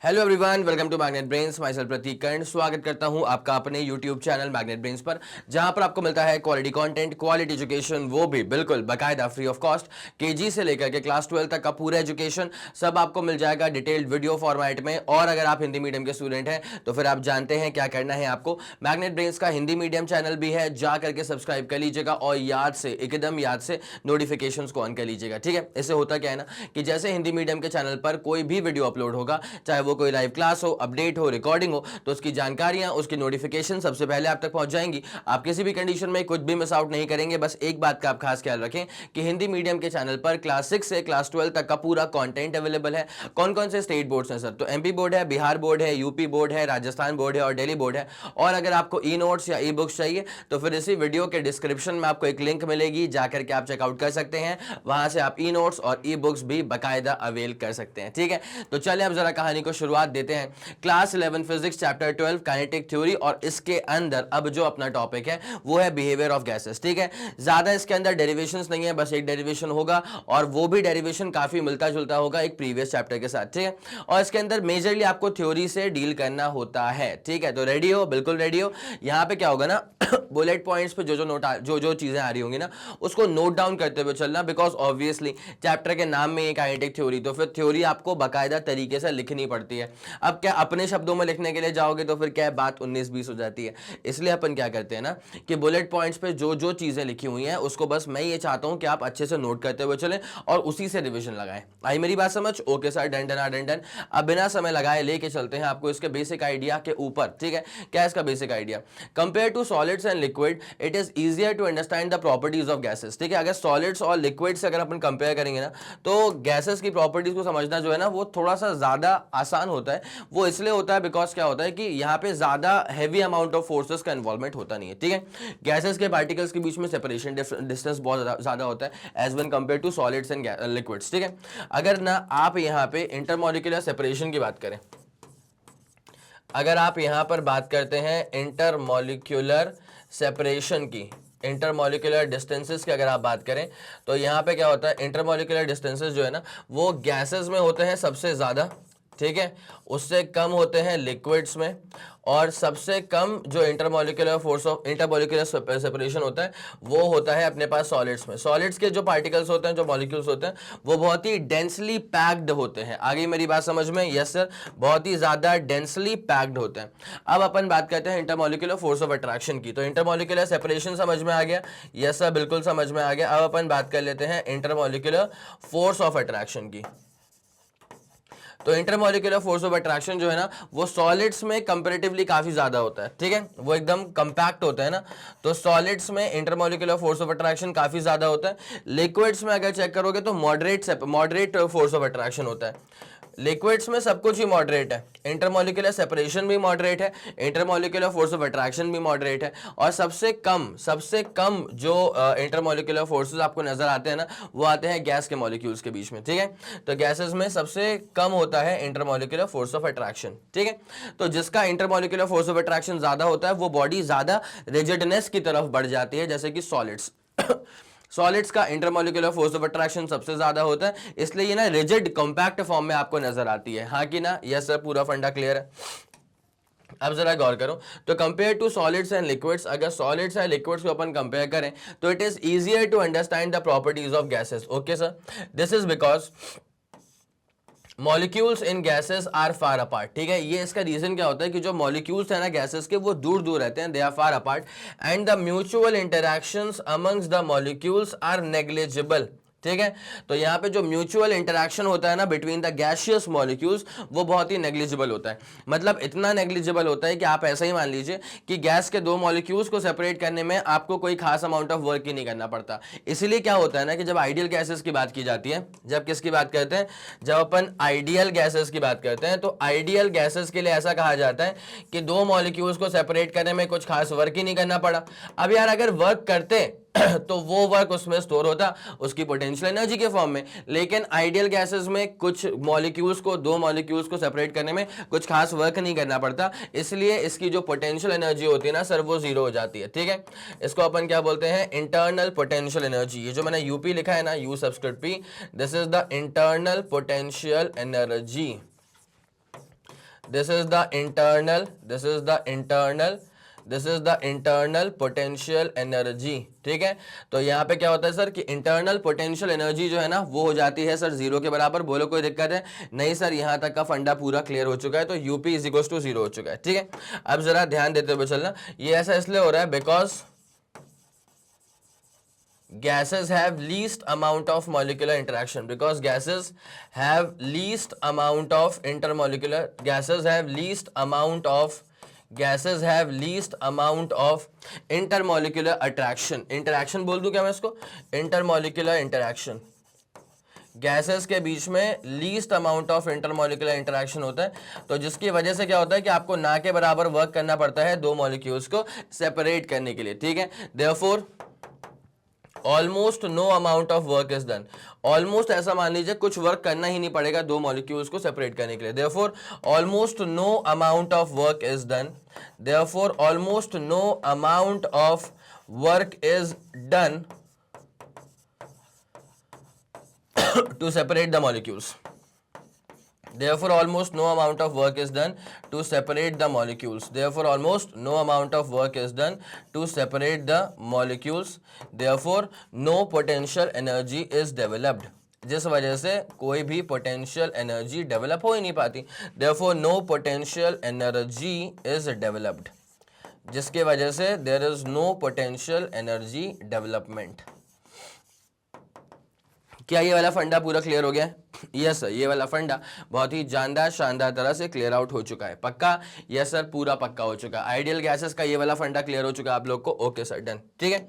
Hello everyone, welcome to Magnet Brains. Myself Pratik Karn स्वागत करता हूं आपका अपने यूट्यूब चैनल मैग्नेट ब्रेन्स पर, जहां पर आपको मिलता है क्वालिटी कंटेंट, क्वालिटी एजुकेशन, वो भी बिल्कुल बाकायदा फ्री ऑफ कॉस्ट। केजी से लेकर के क्लास 12 तक का पूरा एजुकेशन सब आपको मिल जाएगा डिटेल्ड वीडियो फॉर्मेट में। और अगर आप हिंदी मीडियम के स्टूडेंट हैं तो फिर आप जानते हैं क्या करना है आपको। मैग्नेट ब्रेन्स का हिंदी मीडियम चैनल भी है, जा करके सब्सक्राइब कर लीजिएगा और याद से, एकदम याद से नोटिफिकेशन को ऑन कर लीजिएगा। ठीक है, इससे होता क्या है ना कि जैसे हिंदी मीडियम के चैनल पर कोई भी वीडियो अपलोड होगा, चाहे वो कोई लाइव क्लास हो, अपडेट हो, रिकॉर्डिंग हो, तो उसकी जानकारियां, उसकी नोटिफिकेशन सबसे पहले आप तक पहुंच जाएंगी। आप किसी भी कंडीशन में कुछ भी मिस आउट नहीं करेंगे। बस एक बात का आप खास ख्याल रखें कि हिंदी मीडियम के चैनल पर क्लास 6 से क्लास 12 तक का पूरा कंटेंट अवेलेबल है। कौन कौन से स्टेट बोर्ड्स हैं सर? तो एमपी बोर्ड है, बिहार बोर्ड है, यूपी बोर्ड है, राजस्थान बोर्ड है और दिल्ली बोर्ड है। और अगर आपको ई नोट्स या ई बुक्स चाहिए तो फिर इसी वीडियो के डिस्क्रिप्शन में आपको एक लिंक मिलेगी, जाकर के आप चेकआउट कर सकते हैं। वहां से आप ई नोट्स और ई बुक्स भी बाकायदा अवेल कर सकते हैं। ठीक है, तो चलिए अब जरा कहानी को शुरुआत देते हैं। Class 11 physics chapter 12 kinetic theory, और इसके अंदर अब जो अपना टॉपिक है वो है बिहेवियर ऑफ गैसेस। ठीक है, ज्यादा इसके अंदर डेरिवेशंस नहीं है, बस एक डेरिवेशन होगा और वो भी डेरिवेशन काफी मिलता जुलता होगा एक प्रीवियस चैप्टर के साथ। ठीक है, और इसके अंदर मेजरली आपको थ्योरी से डील करना होता है। ठीक है, तो रेडी हो? बिल्कुल रेडी हो। यहां पे क्या होगा ना, बुलेट पॉइंट्स पे जो चीजें आ रही होंगी ना, उसको नोट डाउन करते हुए चलना, बिकॉज ऑब्वियसली चैप्टर के नाम में ये काइनेटिक थ्योरी, तो फिर थ्योरी आपको बाकायदा तरीके से लिखनी पड़ती है। अब क्या अपने शब्दों में लिखने के लिए जाओगे तो फिर क्या है, बात 19-20 हो जाती है। इसलिए अपन क्या करते हैं ना कि बुलेट पॉइंट्स पे जो जो चीजें लिखी हुई हैं उसको बस मैं ये चाहता हूं कि आप अच्छे से नोट करते हुए चलें और उसी से रिवीजन लगाएं। आई मेरी बात समझ? Okay sir, done done done done. अब बिना समय लगाए लेके चलते हैं आपको इसके बेसिक आइडिया के ऊपर। ठीक है, क्या है इसका basic idea? Compare to solids and liquid it is easier to understand the properties of gases. ठीक है, अगर सॉलिड्स और लिक्विड से अगर अपन कंपेयर करेंगे ना तो गैसेस की प्रॉपर्टीज को समझना जो है ना वो थोड़ा सा ज्यादा आसान होता है। वो इसलिए होता है बिकॉज क्या होता है कि यहाँ पे ज्यादा हैवी अमाउंट ऑफ फोर्सेस का इन्वॉल्वमेंट होता नहीं है। ठीक है, गैसेस के पार्टिकल्स के बीच में सेपरेशन डिस्टेंस बहुत ज्यादा होता है as one compare to solids and liquids. ठीक है, अगर ना आप यहाँ पे इंटरमॉलिक्यूलर सेपरेशन की बात करें, अगर आप यहां पर बात करते हैं इंटरमॉलिक्यूलर सेपरेशन की, इंटरमॉलिक्यूलर डिस्टेंसेस की अगर आप बात करें तो यहां पे क्या होता है, इंटरमॉलिक्यूलर डिस्टेंसेस जो है ना वो गैसेस में होते हैं सबसे ज्यादा। ठीक है, उससे कम होते हैं लिक्विड्स में, और सबसे कम जो intermolecular force of intermolecular separation होता है वो होता है अपने पास सॉलिड्स में। सॉलिड्स के जो पार्टिकल्स होते हैं, जो मॉलिक्यूल्स होते हैं, वो बहुत ही डेंसली पैक्ड होते हैं। आगे मेरी बात समझ में? यस सर, बहुत ही ज्यादा डेंसली पैक्ड होते हैं। अब अपन बात करते हैं इंटरमॉलिक्यूलर फोर्स ऑफ अट्रैक्शन की। तो इंटरमॉलिक्यूलर सेपरेशन समझ में आ गया? यस सर, बिल्कुल समझ में आ गया। अब अपन बात कर लेते हैं इंटरमॉलिक्यूलर फोर्स ऑफ अट्रैक्शन की। तो इंटरमॉलिक्यूलर फोर्स ऑफ अट्रैक्शन जो है ना वो सॉलिड्स में कंपैरेटिवली काफी ज्यादा होता है। ठीक है, वो एकदम कंपैक्ट होता है ना, तो सॉलिड्स में इंटरमॉलिक्यूलर फोर्स ऑफ अट्रैक्शन काफी ज्यादा होता है। लिक्विड्स में अगर चेक करोगे तो मॉडरेट फोर्स ऑफ अट्रैक्शन होता है। लिक्विड्स में सब कुछ ही मॉडरेट है, इंटरमॉलिक्यूलर सेपरेशन भी मॉडरेट है, इंटरमॉलिक्यूलर फोर्स ऑफ अट्रैक्शन भी मॉडरेट है, और सबसे कम जो इंटरमॉलिक्यूलर फोर्सेस आपको नजर आते हैं ना वो आते हैं गैस के मॉलिक्यूल्स के बीच में। ठीक है, तो गैसेस में सबसे कम होता है इंटरमॉलिक्यूलर फोर्स ऑफ अट्रैक्शन। ठीक है, तो जिसका इंटरमॉलिक्यूलर फोर्स ऑफ अट्रैक्शन ज्यादा होता है वो बॉडी ज्यादा रिजिडनेस की तरफ बढ़ जाती है, जैसे कि सॉलिड्स। सॉलिड्स का इंटरमॉलिक्यूलर फोर्स ऑफ अट्रैक्शन सबसे ज्यादा होता है, इसलिए ये ना रिजिड कॉम्पैक्ट फॉर्म में आपको नजर आती है। हाँ कि ना? यस सर, पूरा फंडा क्लियर है। अब जरा गौर करो, तो compare to solids and liquids, अगर सॉलिड्स एंड लिक्विड्स को अपन कंपेयर करें तो it is easier to understand the properties of gases. Okay sir, this is because molecules in gases are far apart. ठीक है, ये इसका रीजन क्या होता है कि जो मॉलिक्यूल्स है ना गैसेस के वो दूर दूर रहते हैं, they are far apart, and the mutual interactions amongst the molecules are negligible. ठीक है, तो यहाँ पे जो म्यूचुअल इंटरेक्शन होता है ना बिटवीन द गैसियस मॉलिक्यूल्स वो बहुत ही नेग्लिजिबल होता है। मतलब इतना नेग्लिजिबल होता है कि आप ऐसा ही मान लीजिए कि गैस के दो मॉलिक्यूल्स को सेपरेट करने में आपको कोई खास अमाउंट ऑफ वर्क ही नहीं करना पड़ता। इसीलिए क्या होता है ना कि जब आइडियल गैसेस की बात की जाती है, जब किसकी बात करते हैं, जब अपन आइडियल गैसेस की बात करते हैं तो आइडियल गैसेस के लिए ऐसा कहा जाता है कि दो मॉलिक्यूल्स को सेपरेट करने में कुछ खास वर्क ही नहीं करना पड़ा। अब यार अगर वर्क करते तो वो वर्क उसमें स्टोर होता उसकी पोटेंशियल एनर्जी के फॉर्म में, लेकिन आइडियल गैसेस में कुछ मॉलिक्यूल्स को, दो मॉलिक्यूल्स को सेपरेट करने में कुछ खास वर्क नहीं करना पड़ता, इसलिए इसकी जो पोटेंशियल एनर्जी होती है ना सर वो जीरो हो जाती है। ठीक है, इसको अपन क्या बोलते हैं, इंटरनल पोटेंशियल एनर्जी। ये जो मैंने यूपी लिखा है ना, you subscript P, this is the internal potential energy. This is the internal, this is the internal potential energy, ठीक है। तो यहाँ पे क्या होता है सर कि इंटरनल पोटेंशियल एनर्जी जो है ना वो हो जाती है सर जीरो के बराबर। बोलो कोई दिक्कत है? नहीं सर, यहाँ तक का फंडा पूरा क्लियर हो चुका है। तो UP is equal to zero हो चुका है, ठीक है। अब जरा ध्यान देते हुए चलना, ये ऐसा इसलिए हो रहा है because gases have least amount of molecular interaction, because gases have least amount of intermolecular, gases have least amount of intermolecular attraction, interaction बोल दूं क्या मैं इसको, intermolecular interaction, गैसेस के बीच में least amount of intermolecular interaction होता है। तो जिसकी वजह से क्या होता है कि आपको ना के बराबर वर्क करना पड़ता है दो मॉलिक्यूल्स को सेपरेट करने के लिए, ठीक है। Therefore almost no amount of work is done, almost ऐसा मान लीजिए कुछ वर्क करना ही नहीं पड़ेगा दो मॉलिक्यूल्स को सेपरेट करने के लिए। Therefore almost no amount of work is done, therefore almost no amount of work is done to separate the molecules, therefore almost no amount of work is done to separate the molecules, therefore almost no amount of work is done to separate the molecules, therefore no potential energy is developed, जिस वजह से कोई भी potential energy develop हो ही नहीं पाती। therefore no potential energy is developed, जिसके वजह से there is no potential energy development। क्या ये वाला फंडा पूरा क्लियर हो गया है? यस सर, ये वाला फंडा बहुत ही जानदार शानदार तरह से क्लियर आउट हो चुका है। पक्का? यस सर, पूरा पक्का हो चुका है। आइडियल गैसेस का ये वाला फंडा क्लियर हो चुका है आप लोग को। ओके सर, डन, ठीक है।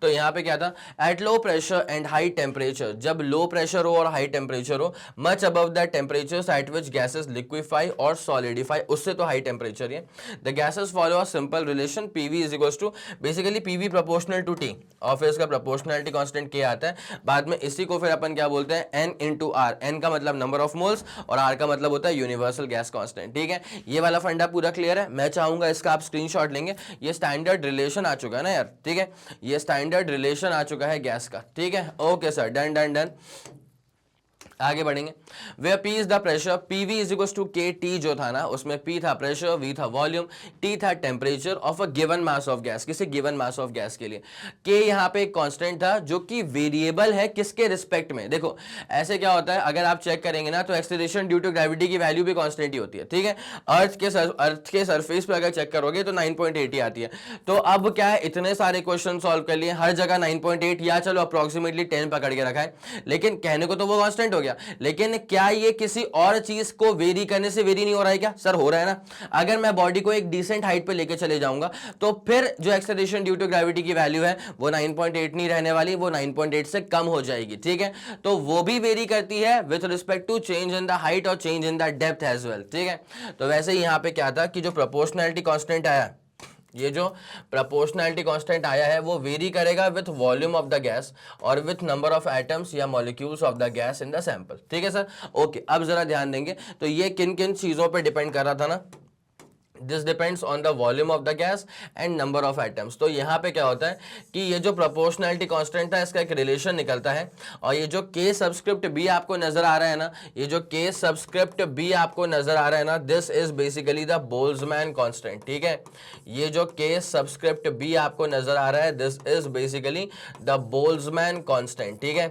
तो यहाँ पे क्या था, at low pressure and high temperature, जब लो प्रेशर हो और हाई टेम्परेचर हो, much above the temperature at which gases liquefy और सॉलिडिफाई, उससे तो हाई टेम्परेचर है, the gases follow a simple relation PV is equals to, basically PV proportional to T, और फिर इसका प्रोपोर्शनलिटी कांस्टेंट के आता है बाद में। इसी को फिर अपन क्या बोलते हैं, एन इंटू आर, एन का मतलब नंबर ऑफ मोल्स और आर का मतलब होता है यूनिवर्सल गैस कांस्टेंट, ठीक है। ये वाला फंडा पूरा क्लियर है। मैं चाहूंगा इसका आप स्क्रीनशॉट लेंगे, ये स्टैंडर्ड रिलेशन आ चुका है ना यार, ठीक है, ये स्टैंडर्ड रिलेशन आ चुका है गैस का, ठीक है। Okay sir, done done done, आगे बढ़ेंगे। Where P is the pressure, P V is equal to K T जो था ना, उसमें पी था प्रेशर, वी था वॉल्यूम, टी था temperature of a given mass of gas, किसी गिवन मास ऑफ गैस के लिए। के यहाँ पे एक कांस्टेंट था जो कि वेरिएबल है किसके रिस्पेक्ट में। देखो ऐसे क्या होता है, अगर आप चेक करेंगे ना तो एक्सेलरेशन ड्यू टू ग्रेविटी की वैल्यू भी कांस्टेंट ही होती है, ठीक है। अर्थ के सरफेस पे अगर चेक करोगे तो 9.8 ही आती है। तो अब क्या है, इतने सारे क्वेश्चन सॉल्व कर लिए, हर जगह 9.8 या चलो अप्रोक्सीमेटली 10 पकड़ के रखा है, लेकिन कहने को तो वो कांस्टेंट हो गया, लेकिन क्या ये किसी और चीज को वेरी करने से वेरी नहीं हो रहा है क्या? सर हो रहा है ना। अगर मैं बॉडी को एक डिसेंट हाइट पे लेके चले जाऊंगा तो फिर जो एक्सेलरेशन ड्यू टू ग्रेविटी की वैल्यू है वो 9.8 नहीं रहने वाली, वो 9.8 से कम हो जाएगी, ठीक है। तो वो भी वेरी करती है with respect to change in the height और change in the depth as well, ठीक है। तो वैसे ही यहां पे क्या था कि जो प्रोपोर्शनैलिटी कांस्टेंट आया, ये जो प्रोपोर्शनैलिटी कांस्टेंट आया है वो वेरी करेगा with volume of the gas और विथ नंबर ऑफ एटम्स या molecules of the gas in the sample, ठीक है सर। ओके, अब जरा ध्यान देंगे तो ये किन किन चीजों पे डिपेंड कर रहा था ना, this depends on the volume of the gas and number of atoms. तो यहाँ पे क्या होता है कि ये जो प्रोपोर्शनैलिटी कांस्टेंट था इसका एक रिलेशन निकलता है, और ये जो के सबस्क्रिप्ट बी आपको नजर आ रहा है ना, ये जो के सबस्क्रिप्ट बी आपको नजर आ रहा है ना, this is basically the Boltzmann constant, ठीक है। ये जो के सबस्क्रिप्ट बी आपको नजर आ रहा है this is basically the Boltzmann constant, ठीक है।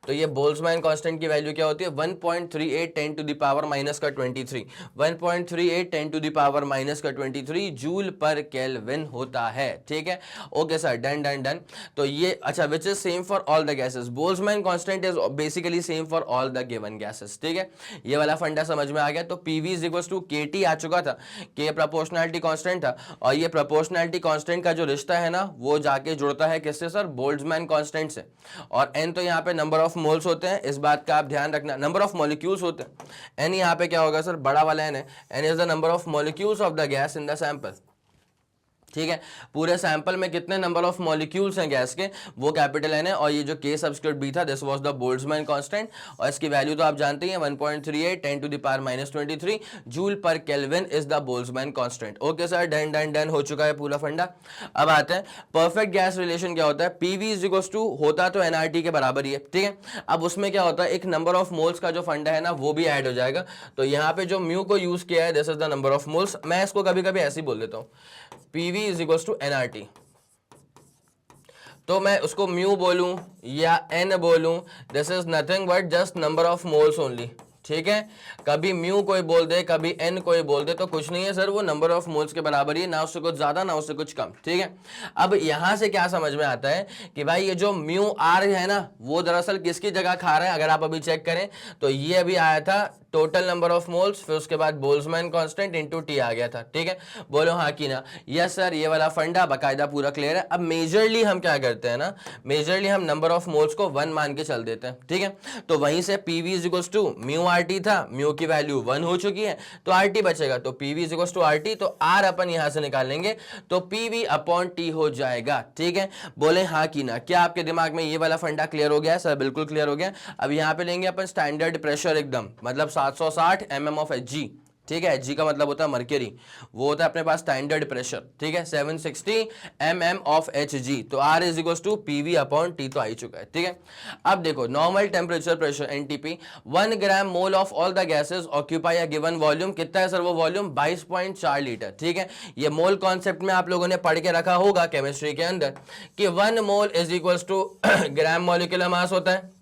तो ये बोल्ट्जमैन कांस्टेंट की वैल्यू क्या होती है, 1.38 10 टू द पावर माइनस का 23, 1.38 10 टू द पावर माइनस का 23 जूल पर केल्विन होता है, ठीक है। Okay sir, done done done. तो ये अच्छा, which is same for all the gases, Boltzmann constant is basically same for all the given gases, ठीक है। ये वाला फंडा समझ में आ गया। तो पीवी इज इक्वल टू केटी आ चुका था, के प्रोपोर्शनैलिटी कांस्टेंट था, और ये प्रोपोर्शनैलिटी कांस्टेंट का जो रिश्ता है ना वो जाके जुड़ता है किससे सर, बोल्ट्जमैन कांस्टेंट से। और एन तो यहाँ पे नंबर ऑफ मोल्स होते हैं, इस बात का आप ध्यान रखना, नंबर ऑफ मॉलिक्यूल्स होते हैं। एन यहाँ पे क्या होगा सर, बड़ा वाला एन है, N is the number of molecules of the gas in the sample. ठीक है। पूरे सैंपल में कितने नंबर ऑफ मॉलिक्यूल्स हैं गैस के, वो कैपिटल एन है, और ये जो के सबस्क्रिप्ट बी था this was the Boltzmann constant, और इसकी वैल्यू तो आप जानते ही हैं 1.38 10 to the power -23 joule per kelvin is the Boltzmann constant. Okay sir, done done done हो चुका है पूरा फंडा। अब आते हैं परफेक्ट गैस रिलेशन क्या होता है। पीवी इज इक्वल्स टू होता तो एनआरटी के बराबर ही है, ठीक है। अब उसमें क्या होता है, एक नंबर ऑफ मोल्स का जो फंडा है ना वो भी ऐड हो जाएगा। तो यहाँ पे जो म्यू को यूज किया है this is the number of moles, मैं इसको कभी कभी ऐसे ही बोल देता हूँ, PV is equals to NRT. तो मैं उसको म्यू बोलूं या एन बोलूं, this is nothing but just number of moles only, ठीक है। कभी म्यू कोई बोल दे, कभी एन कोई बोल दे, तो कुछ नहीं है सर, वो नंबर ऑफ मोल्स के बराबर ही है, ना उससे कुछ ज्यादा ना उससे कुछ कम, ठीक है। अब यहां से क्या समझ में आता है कि भाई ये जो म्यू आर है ना वो दरअसल किसकी जगह खा रहा है। अगर आप अभी चेक करें तो ये अभी आया था टोटल नंबर ऑफ मोल्स, फिर उसके बाद बोल्ट्जमैन कांस्टेंट इनटू टी आ गया था, ठीक है। बोलो हाँ कि ना। यस सर, ये वाला फंडा बाकायदा पूरा क्लियर है। अब मेजरली हम क्या करते हैं ना, मेजरली हम नंबर ऑफ मोल्स को 1 मान के चल देते हैं, ठीक है। तो वहीं से PV is equals to mu RT था, म्यू की वैल्यू 1 हो चुकी है तो आरटी बचेगा, तो PV is equals to RT, तो आर अपन यहां से निकाल लेंगे तो पीवी अपॉन टी हो जाएगा, ठीक है। बोले हाँ कि ना। क्या आपके दिमाग में ये वाला फंडा क्लियर हो गया है? सर बिल्कुल क्लियर हो गया। अब यहां पे लेंगे अपन स्टैंडर्ड प्रेशर एकदम, मतलब 760 mm ऑफ Hg, ठीक है। Hg का मतलब होता है मर्क्यूरी, वो होता है अपने पास स्टैंडर्ड प्रेशर, ठीक है। 760 mm ऑफ Hg, तो R is equals to PV upon T तो आ ही चुका है, ठीक है। अब देखो normal temperature pressure NTP, 1 gram mole of all the gases occupy a given volume, कितना है सर वो वॉल्यूम? 22.4 लीटर, ठीक है। ये मोल कॉन्सेप्ट में आप लोगों ने पढ़ के रखा होगा केमिस्ट्री के अंदर कि 1 mole is equals to gram molecular mass होता है।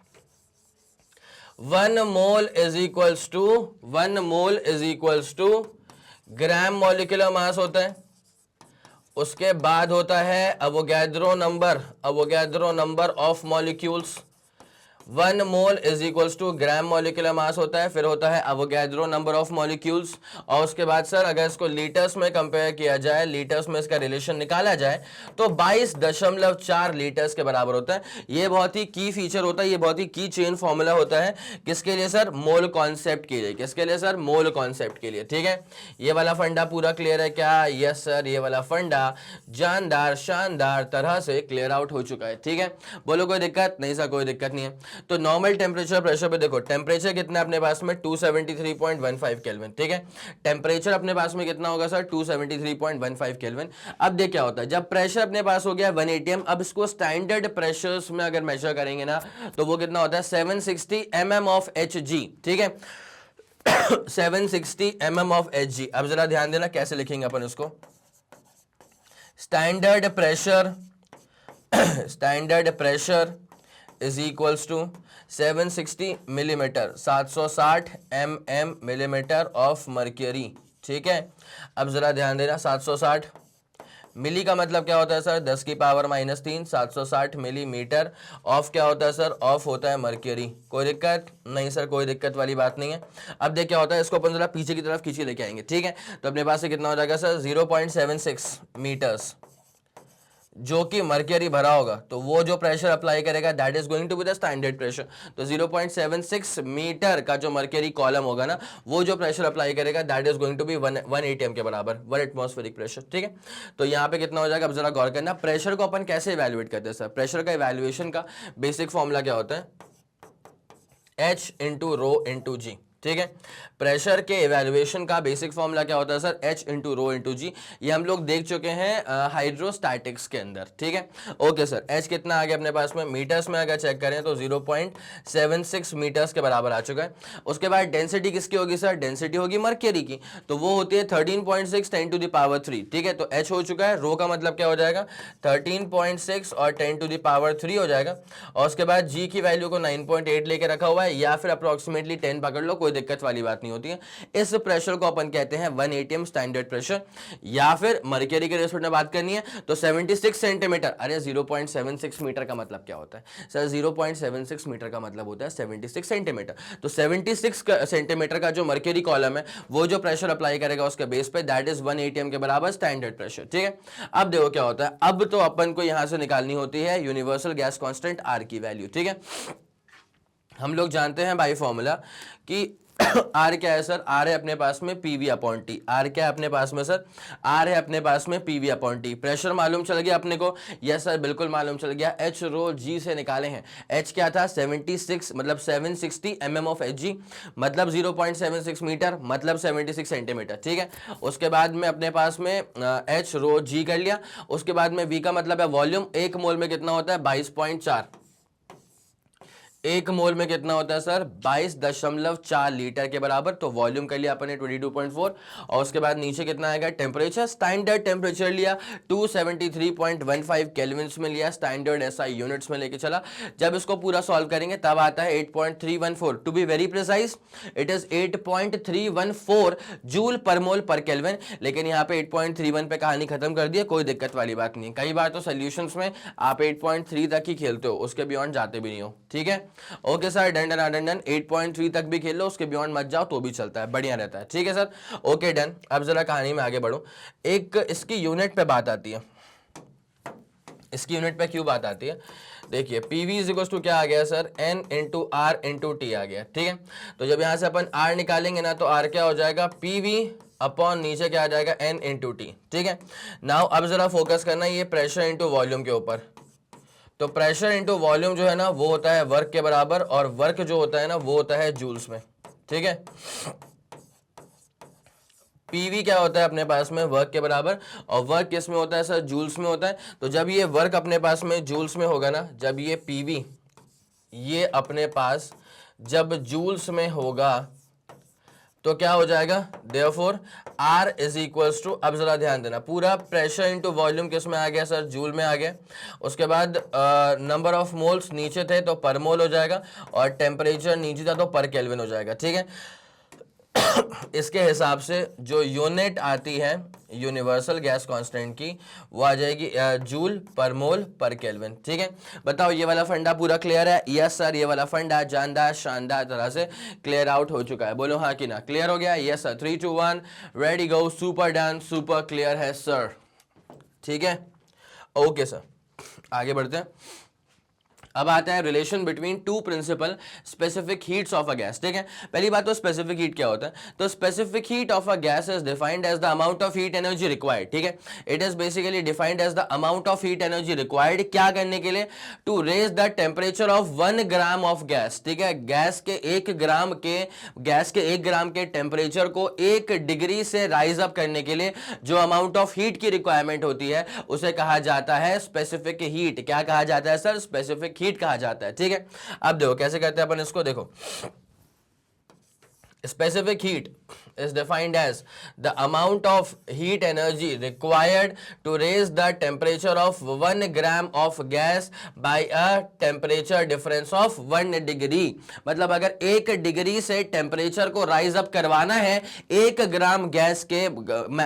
1 mole is equals to gram molecular mass होता है। उसके बाद होता है Avogadro number of molecules. 1 mole is equals to gram molecular mass होता है, फिर होता है अवोगाद्रो नंबर ऑफ मॉलिक्यूल्स, और उसके बाद सर अगर इसको लीटर्स में कंपेयर किया जाए, लीटर्स में इसका रिलेशन निकाला जाए तो 22.4 लीटर्स के बराबर होता है। ये बहुत ही की फीचर होता है, ये बहुत ही की चेन फॉर्मूला होता है। किसके लिए सर? मोल कॉन्सेप्ट के लिए। किसके लिए सर? मोल कॉन्सेप्ट के लिए, ठीक है। ये वाला फंडा पूरा क्लियर है क्या? यस सर, ये वाला फंडा जानदार शानदार तरह से क्लियर आउट हो चुका है, ठीक है। बोलो कोई दिक्कत नहीं सर? कोई दिक्कत नहीं है। तो नॉर्मल टेम्परेचर प्रेशर पे देखो, टेम्परेचर कितना है अपने पास में? 273.15 केल्विन, ठीक है। टेम्परेचर अपने पास में कितना होगा सर? 273.15 केल्विन। अब देख क्या होता है, जब प्रेशर अपने पास हो गया 1 atm, अब इसको स्टैंडर्ड प्रेशर्स में अगर मेजर करेंगे ना तो वो कितना होता है? 760 mm ऑफ Hg, ठीक है। 760 mm ऑफ Hg। अब जरा ध्यान देना कैसे लिखेंगे अपन इसको। Standard pressure is equals to 760 millimetre, 760 millimetre of mercury, ठीक है। अब जरा ध्यान देना, 760 मिली का मतलब क्या होता है सर? 10 की पावर -3, 760 मिलीमीटर ऑफ क्या होता है सर? ऑफ होता है मर्क्यूरी। कोई दिक्कत नहीं सर? कोई दिक्कत वाली बात नहीं है। अब देख क्या होता है, इसको अपन जरा पीछे की तरफ खींचे लेके आएंगे, ठीक है। तो अपने पास से कितना हो जाएगा सर? 0.76 मीटर्स, जो कि मर्क्यूरी भरा होगा, तो वो जो प्रेशर अप्लाई करेगा that is going to be the standard pressure. तो 0.76 मीटर का जो मर्क्यूरी कॉलम होगा ना, वो जो प्रेशर अप्लाई करेगा that is going to be 1 atm के बराबर, 1 एटमॉस्फेरिक प्रेशर, ठीक है। तो यहाँ पे कितना हो जाएगा? अब जरा गौर करना, प्रेशर को अपन कैसे इवेल्युएट करते हैं सर? प्रेशर का इवेल्युएशन का बेसिक फॉर्मूला क्या होता है? H इंटू रो इंटू जी, ठीक है। प्रेशर के इवैल्यूएशन का बेसिक फॉर्मूला क्या होता है sir? H into rho into g. ये हम लोग देख चुके हैं हाइड्रोस्टैटिक्स के अंदर, ठीक है। ओके सर, H कितना आ गया अपने पास में? मीटर्स में अगर चेक करें तो 0.76 मीटर्स के बराबर आ चुका है। उसके बाद डेंसिटी किसकी होगी सर? डेंसिटी होगी मर्क्यूरी की, तो वो होती है 13.6 10 टू द पावर 3, ठीक है। तो H हो चुका है, रो का मतलब क्या हो जाएगा? 13.6 और 10 टू द पावर 3 हो जाएगा। और उसके बाद G की वैल्यू को 9.8 लेके रखा हुआ है, या फिर अप्रोक्सीमेटली 10 पकड़ लो, कोई दिक्कत वाली बात नहीं होती है। इस प्रेशर को अपन कहते हैं 1 atm स्टैंडर्ड प्रेशर, या फिर मर्क्यूरी के रेस्पेक्ट में बात करनी है तो 76 सेंटीमीटर। अरे 0.76 मीटर का मतलब क्या होता है सर? 0.76 मीटर का मतलब होता है 76 सेंटीमीटर। तो 76 सेंटीमीटर का जो मर्क्यूरी कॉलम है वो जो प्रेशर अप्लाई करेगा उसके बेस पे दैट इज 1 atm के बराबर स्टैंडर्ड प्रेशर, ठीक है। अब देखो क्या होता है, अब तो अपन को यहां से निकालनी होती है यूनिवर्सल गैस कांस्टेंट R की वैल्यू, ठीक है। हम लोग जानते हैं बाय फॉर्मूला कि आर क्या है सर, आर है अपने पास में पीवी अपॉन टी। आर क्या है अपने पास में सर, आर है अपने पास में पीवी अपॉन टी। प्रेशर मालूम चल गया अपने को, यस सर बिल्कुल मालूम चल गया। एच रो जी से निकाले हैं, एच क्या था 76 मतलब 760 mm ऑफ एच जी, मतलब 0.76 मीटर, मतलब 76 सेंटीमीटर, ठीक है। उसके बाद में अपने पास में एच रो जी कर लिया। उसके बाद में वी का मतलब है वॉल्यूम, एक मोल में कितना होता है 22.4, एक मोल में कितना होता है सर 22.4 लीटर के बराबर। तो वॉल्यूम कर लिया अपने 22.4। और उसके बाद नीचे कितना आएगा टेम्परेचर, स्टैंडर्ड टेम्परेचर लिया 273.15 केल्विन्स में लिया, स्टैंडर्ड एसआई यूनिट्स में लेके चला। जब इसको पूरा सॉल्व करेंगे तब आता है 8.314, to be very precise it is 8.314 joule per mole पर केल्विन। लेकिन यहाँ पे 8.31 पे कहानी खत्म कर दी है, कोई दिक्कत वाली बात नहीं। कई बार तो सोल्यूशंस में आप 8.3 तक ही खेलते हो, उसके बियॉन्ड जाते भी नहीं हो, ठीक है। Okay sir, done done done done, 8.3 तक भी खेल लो, उसके बियॉन्ड मत जाओ तो भी चलता है, बढ़िया रहता है, ठीक है सर। Okay done. अब जरा कहानी में आगे बढ़ो। एक इसकी यूनिट पे बात आती है, इसकी यूनिट पे क्यों बात आती है, देखिए पीवी इज इक्वल टू क्या आ गया sir, N into R into T आ गया, ठीक है। तो जब यहां से अपन आर निकालेंगे ना तो आर क्या हो जाएगा पीवी अपॉन नीचे क्या आ जाएगा एन इंटू टी, ठीक है। नाउ अब जरा फोकस करना ये प्रेशर इंटू वॉल्यूम के ऊपर। तो प्रेशर इंटू वॉल्यूम जो है ना वो होता है वर्क के बराबर, और वर्क जो होता है ना वो होता है जूल्स में, ठीक है। पीवी क्या होता है अपने पास में वर्क के बराबर, और वर्क किस में होता है सर जूल्स में होता है। तो जब ये वर्क अपने पास में जूल्स में होगा ना, जब ये पीवी ये अपने पास जब जूल्स में होगा तो क्या हो जाएगा, therefore R is equals to, अब जरा ध्यान देना, पूरा प्रेशर इंटू वॉल्यूम किस में आ गया सर जूल में आ गया। उसके बाद नंबर ऑफ मोल्स नीचे थे तो पर मोल हो जाएगा, और टेम्परेचर नीचे था तो पर केल्विन हो जाएगा, ठीक है। इसके हिसाब से जो यूनिट आती है यूनिवर्सल गैस कांस्टेंट की वो आ जाएगी जूल पर मोल पर केल्विन, ठीक है। बताओ ये वाला फंडा पूरा क्लियर है, यस सर ये वाला फंडा जानदार शानदार तरह से क्लियर आउट हो चुका है, बोलो हाँ कि ना, क्लियर हो गया, यस सर। 3 2 1 रेडी गो, सुपर डन, सुपर क्लियर है सर, ठीक है। ओके सर आगे बढ़ते हैं। अब आता है relation between two principal specific heats of a gas, ठीक है। पहली बात तो स्पेसिफिक हीट क्या होता है, तो specific heat of a gas is defined as the amount of heat energy required, ठीक है। It is basically defined as the amount of heat energy required, क्या करने के लिए, to raise the temperature of 1 gram of gas, ठीक है। Gas के 1 ग्राम के टेम्परेचर को 1 डिग्री से राइज अप करने के लिए जो अमाउंट ऑफ हीट की रिक्वायरमेंट होती है उसे कहा जाता है स्पेसिफिक हीट। क्या कहा जाता है सर, स्पेसिफिक हीट कहा जाता है, ठीक है। अब देखो कैसे करते हैं अपन इसको, देखो specific heat is defined as the amount of heat energy required to raise the temperature of 1 gram of gas by a temperature difference of 1 degree। मतलब अगर 1 डिग्री से टेम्परेचर को राइज अप करवाना है 1 ग्राम गैस के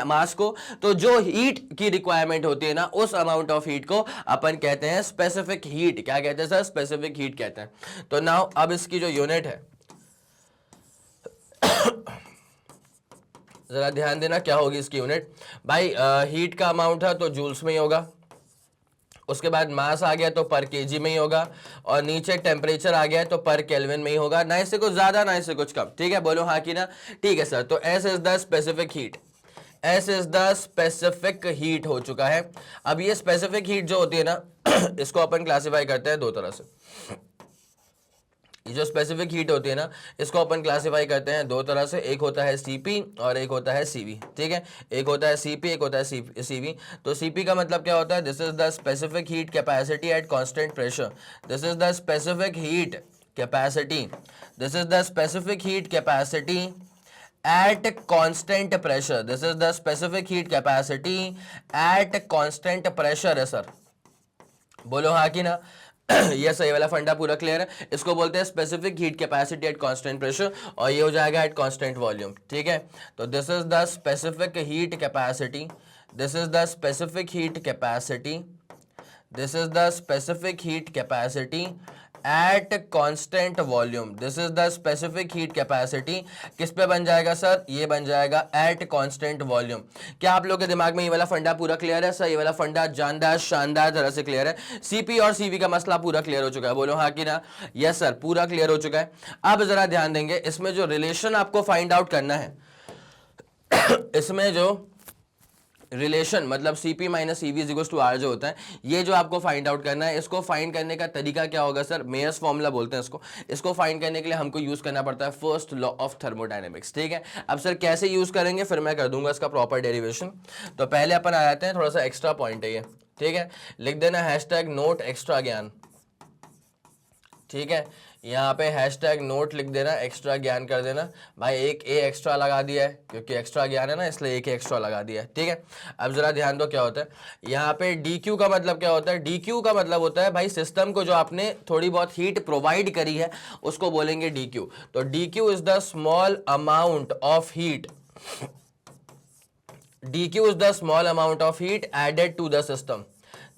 मास को, तो जो हीट की रिक्वायरमेंट होती है ना उस अमाउंट ऑफ हीट को अपन कहते हैं स्पेसिफिक हीट। क्या कहते हैं सर, स्पेसिफिक हीट कहते हैं। तो नाउ अब इसकी जो यूनिट है जरा ध्यान देना क्या होगी इसकी यूनिट, भाई हीट का अमाउंट है तो जूल्स में ही होगा, उसके बाद मास आ गया तो पर केजी में ही होगा, और नीचे टेम्परेचर आ गया तो पर केल्विन में ही होगा, ना इससे कुछ ज्यादा ना इससे कुछ कम, ठीक है। बोलो हाँ कि ना, ठीक है सर। तो S is the specific heat, S is the specific heat हो चुका है। अब ये स्पेसिफिक हीट जो होती है ना इसको अपन क्लासिफाई करते हैं दो तरह से। ये जो स्पेसिफिक हीट होती है ना इसको अपन क्लासिफाई करते हैं दो तरह से, एक होता है सीपी और एक होता है सीवी, ठीक है। एक होता है सीपी, एक होता है सीवी। तो सीपी का मतलब क्या होता है, this is the specific heat capacity at constant pressure, this is the specific heat capacity, this is the specific heat capacity at constant pressure, this is the specific heat capacity at constant pressure है sir, बोलो हाँ कि ना। ये सही वाला फंडा पूरा क्लियर है, इसको बोलते हैं specific heat capacity at constant pressure, और ये हो जाएगा एट कांस्टेंट वॉल्यूम, ठीक है। तो this is the specific heat capacity, this is the specific heat capacity, this is the specific heat capacity at constant volume, this is the specific heat capacity. किस पे बन जाएगा सर? ये बन जाएगा एट कांस्टेंट वॉल्यूम। क्या आप लोगों के दिमाग में ये वाला फंडा पूरा क्लियर है सर? ये वाला फंडा जानदार शानदार तरह से क्लियर है। सीपी और सीवी का मसला पूरा क्लियर हो चुका है, बोलो हाँ कि ना? यस सर, पूरा क्लियर हो चुका है। अब जरा ध्यान देंगे, इसमें जो रिलेशन आपको फाइंड आउट करना है इसमें जो रिलेशन मतलब Cp minus CV is to R जो होता है, ये जो आपको फाइंड आउट करना है, इसको फाइंड करने का तरीका क्या होगा सर? मेयर्स फॉर्मूला बोलते हैं इसको। इसको फाइंड करने के लिए हमको यूज करना पड़ता है फर्स्ट लॉ ऑफ थर्मोडायनेमिक्स, ठीक है। अब सर कैसे यूज करेंगे फिर मैं कर दूंगा इसका प्रॉपर डेरिवेशन। तो पहले अपन आ जाते हैं, थोड़ा सा एक्स्ट्रा पॉइंट है ये, ठीक है। लिख देना हैशटैग नोट एक्स्ट्रा ज्ञान, ठीक है। यहाँ पे हैशटैग नोट लिख देना, एक्स्ट्रा ज्ञान कर देना। भाई एक ए एक्स्ट्रा लगा दिया है क्योंकि एक्स्ट्रा ज्ञान है ना, इसलिए एक एक्स्ट्रा लगा दिया है, ठीक है। अब जरा ध्यान दो क्या होता है यहाँ पे। डी क्यू का मतलब क्या होता है? डी क्यू का मतलब होता है भाई सिस्टम को जो आपने थोड़ी बहुत हीट प्रोवाइड करी है उसको बोलेंगे डी क्यू। तो D Q is the small amount of heat, dq is the small amount of heat added to the system.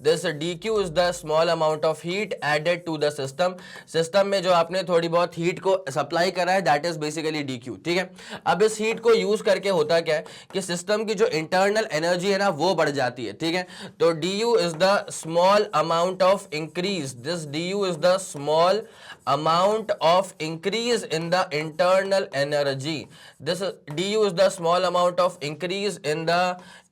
This dq is the small amount of heat added to the system. System में जो आपने थोड़ी बहुत heat को supply करा है that is basically dq, ठीक है। अब इस हीट को यूज करके होता क्या है कि सिस्टम की जो इंटरनल एनर्जी है ना वो बढ़ जाती है, ठीक है। तो du is the small amount of increase, this du is the small amount of increase in the internal energy. This du is the small amount of increase in the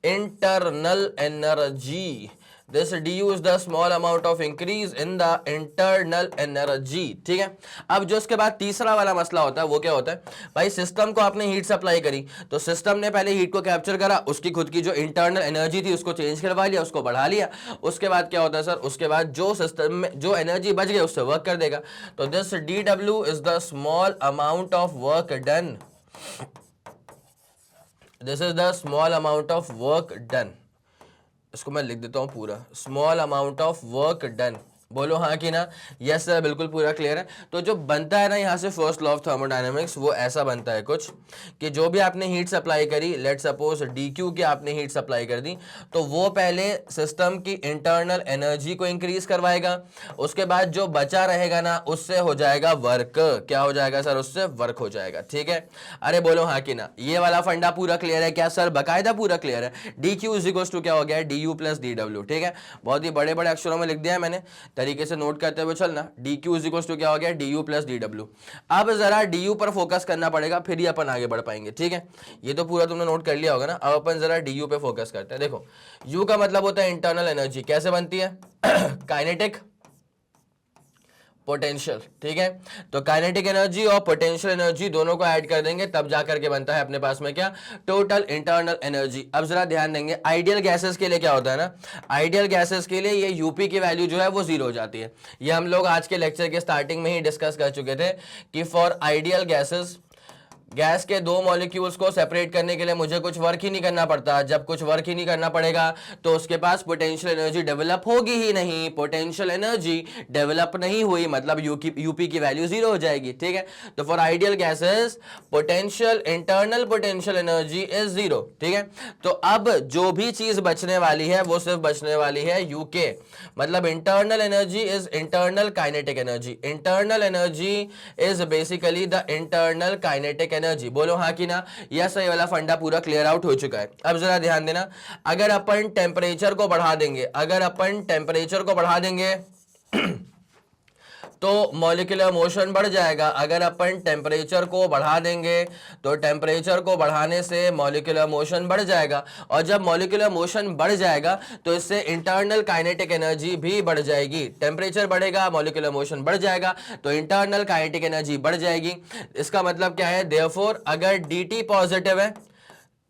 internal energy. This du is the small amount of increase in the internal energy, ठीक है। अब जो इसके बाद तीसरा वाला मसला होता है वो क्या होता है? भाई सिस्टम को आपने हीट सप्लाई करी तो सिस्टम ने पहले हीट को कैप्चर करा, उसकी खुद की जो इंटरनल एनर्जी थी उसको चेंज करवा लिया, उसको बढ़ा लिया। उसके बाद क्या होता है सर? उसके बाद जो सिस्टम में जो एनर्जी बच गई उससे वर्क कर देगा। तो this dw is the small amount of work done, this is the small amount of work done. इसको मैं लिख देता हूं पूरा, small amount of work done. बोलो हाँ कि ना? यस सर, बिल्कुल पूरा क्लियर है। तो जो बनता है ना यहाँ से फर्स्ट लॉ ऑफ थर्मोडायनेमिक्स वो ऐसा बनता है कुछ कि जो भी आपने हीट सप्लाई करी, लेट सपोज डीक्यू की आपने हीट सप्लाई कर दी, तो वो पहले सिस्टम की इंटरनल एनर्जी को इंक्रीज करवाएगा। उसके बाद जो बचा रहेगा ना उससे हो जाएगा वर्क। क्या हो जाएगा सर? उससे वर्क हो जाएगा, ठीक है। अरे बोलो हाँ कि ना? ये वाला फंडा पूरा क्लियर है क्या सर? बकायदा पूरा क्लियर है। D Q is equal to क्या हो गया? D U plus D W, ठीक है। बहुत ही बड़े बड़े अक्षरों में लिख दिया है मैंने, तरीके से नोट करते हुए चलना। D Q is equal to क्या हो गया? D U plus D W. अब जरा डी यू पर फोकस करना पड़ेगा फिर ही अपन आगे बढ़ पाएंगे, ठीक है। ये तो पूरा तुमने नोट कर लिया होगा ना। अब अपन जरा डी यू पे फोकस करते हैं। देखो यू का मतलब होता है इंटरनल एनर्जी, कैसे बनती है? काइनेटिक, पोटेंशियल, ठीक है। तो काइनेटिक एनर्जी और पोटेंशियल एनर्जी दोनों को ऐड कर देंगे तब जाकर के बनता है अपने पास में क्या? Total internal energy. अब जरा ध्यान देंगे, आइडियल गैसेस के लिए क्या होता है ना, आइडियल गैसेस के लिए ये यूपी की वैल्यू जो है वो 0 हो जाती है। ये हम लोग आज के लेक्चर के स्टार्टिंग में ही डिस्कस कर चुके थे कि फॉर आइडियल गैसेस, गैस के दो मॉलिक्यूल्स को सेपरेट करने के लिए मुझे कुछ वर्क ही नहीं करना पड़ता। जब कुछ वर्क ही नहीं करना पड़ेगा तो उसके पास पोटेंशियल एनर्जी डेवलप होगी ही नहीं। पोटेंशियल एनर्जी डेवलप नहीं हुई मतलब यूपी की वैल्यू 0 हो जाएगी, ठीक है। तो for ideal gases potential, internal potential energy is 0, ठीक है। तो अब जो भी चीज बचने वाली है वो सिर्फ बचने वाली है यूके, मतलब internal energy is internal kinetic energy. Internal energy is basically the internal kinetic energy. बोलो हाँ कि ना? यह सही वाला फंडा पूरा क्लियर आउट हो चुका है। अब जरा ध्यान देना, अगर अपन टेम्परेचर को बढ़ा देंगे, अगर अपन टेम्परेचर को बढ़ा देंगे तो मॉलिक्यूलर मोशन बढ़ जाएगा। अगर अपन टेम्परेचर को बढ़ा देंगे तो टेम्परेचर को बढ़ाने से मॉलिक्यूलर मोशन बढ़ जाएगा, और जब मॉलिक्यूलर मोशन बढ़ जाएगा तो इससे इंटरनल काइनेटिक एनर्जी भी बढ़ जाएगी। टेम्परेचर बढ़ेगा, मॉलिक्यूलर मोशन बढ़ जाएगा तो इंटरनल काइनेटिक एनर्जी बढ़ जाएगी। इसका मतलब क्या है? देयरफॉर अगर dt पॉजिटिव है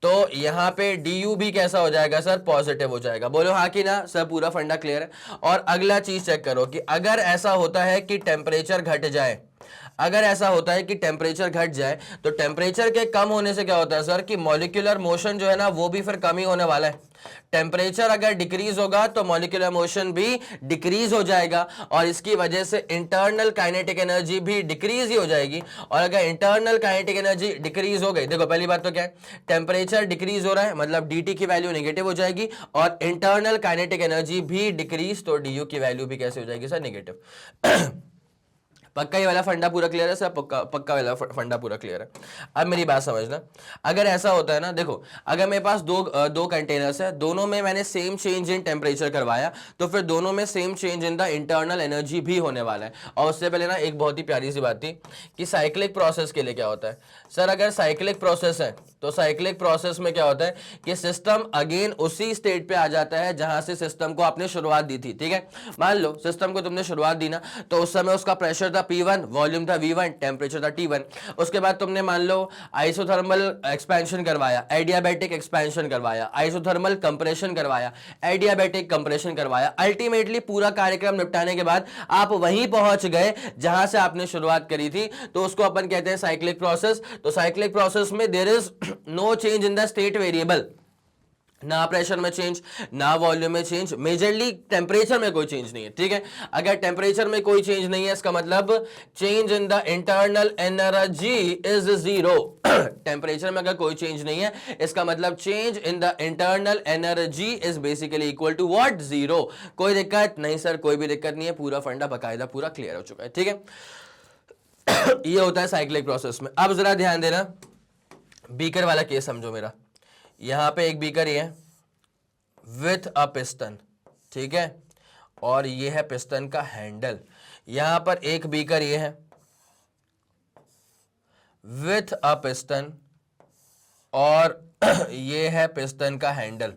तो यहां पे du भी कैसा हो जाएगा सर? पॉजिटिव हो जाएगा। बोलो हाँ कि ना? सर पूरा फंडा क्लियर है। और अगला चीज चेक करो कि अगर ऐसा होता है कि टेम्परेचर घट जाए, अगर ऐसा होता है कि टेम्परेचर घट जाए तो टेम्परेचर के कम होने से क्या होता है सर कि मॉलिक्यूलर मोशन जो है ना वो भी फिर कम ही होने वाला है। टेम्परेचर अगर डिक्रीज होगा तो मॉलिक्यूलर मोशन भी डिक्रीज हो जाएगा और इसकी वजह से इंटरनल काइनेटिक एनर्जी भी डिक्रीज ही हो जाएगी। और अगर इंटरनल काइनेटिक एनर्जी डिक्रीज हो गई, देखो पहली बात तो क्या है, टेम्परेचर डिक्रीज हो रहा है मतलब dt की वैल्यू नेगेटिव हो जाएगी और इंटरनल काइनेटिक एनर्जी भी डिक्रीज, तो du की वैल्यू भी कैसे हो जाएगी सर? नेगेटिव। पक्का ये वाला फंडा पूरा क्लियर है सर? पक्का पक्का वाला फंडा पूरा क्लियर है। अब मेरी बात समझना, अगर ऐसा होता है ना, देखो अगर मेरे पास दो कंटेनर्स है, दोनों में मैंने सेम चेंज इन टेम्परेचर करवाया, तो फिर दोनों में same change in the internal energy भी होने वाला है। और उससे पहले ना एक बहुत ही प्यारी सी बात थी कि साइक्लिक प्रोसेस के लिए क्या होता है सर, अगर साइक्लिक प्रोसेस है तो साइक्लिक प्रोसेस में क्या होता है कि सिस्टम अगेन उसी स्टेट पे आ जाता है जहां से सिस्टम को आपने शुरुआत दी थी। ठीक है, मान लो सिस्टम को तुमने शुरुआत दी ना, तो उस समय उसका प्रेशर था P1, वॉल्यूम था V1, टेम्परेचर था T1। उसके बाद तुमने मान लो आइसोथर्मल एक्सपेंशन करवाया, एडियाबैटिक एक्सपेंशन करवाया, आइसोथर्मल कंप्रेशन करवाया, एडियाबैटिक कंप्रेशन करवाया, अल्टीमेटली पूरा कार्यक्रम निपटाने के बाद आप वहीं पहुंच गए जहां से आपने शुरुआत करी थी, तो उसको अपन कहते हैं साइक्लिक प्रोसेस। तो साइक्लिक प्रोसेस में there is no change in the state variable, ना प्रेशर में चेंज, ना वॉल्यूम में चेंज, मेजरली टेम्परेचर में कोई चेंज नहीं है। ठीक है, अगर टेम्परेचर में कोई चेंज नहीं है, इसका मतलब change in the internal energy is zero. Temperature में अगर कोई चेंज नहीं है, इसका मतलब change in the internal energy is basically equal to what? Zero. कोई दिक्कत नहीं सर? कोई भी दिक्कत नहीं है, पूरा फंडा बकायदा पूरा क्लियर हो चुका है। ठीक है, ये होता है साइक्लिक प्रोसेस में। अब जरा ध्यान देना, बीकर वाला केस समझो मेरा। यहां पे एक बीकर ये है विथ अ पिस्टन, ठीक है, और ये है पिस्टन का हैंडल। यहां पर एक बीकर ये है विथ अ पिस्टन और ये है पिस्टन का हैंडल।